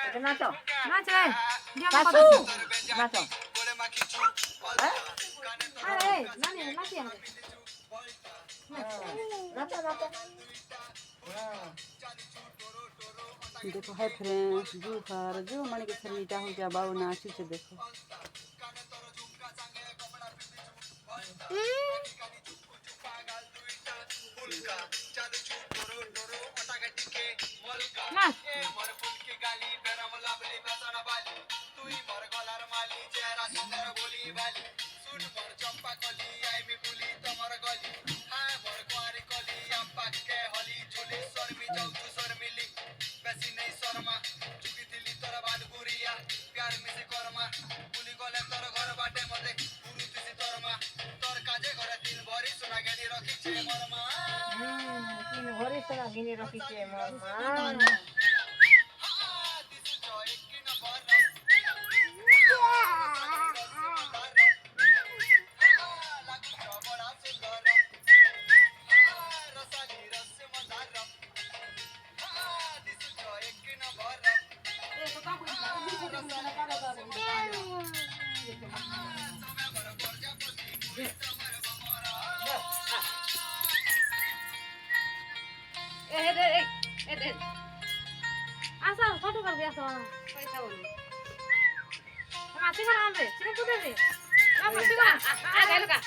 এটা নাচো নাচ রে শাশু নাচো আরে নানি নাচি আমাদের নাচো নাচো देखो हाय फ्रेंड्स जो फर जो मन के छलीटा हो जा बाऊ नाचू से देखो নাচ ঘরে সোনা কিনে রাখিছে মোর মা আসো ফটো করবি আসো মাছি করা হবে চিকেন পুদে দে না মাছি করা আ গাইলো কা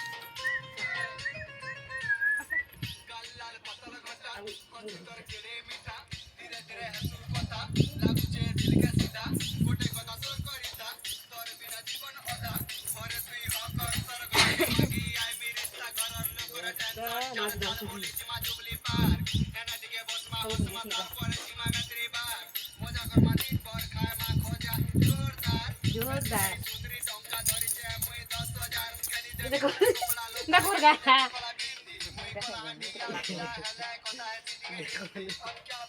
জোরদার দেখো দেখো গা দেখো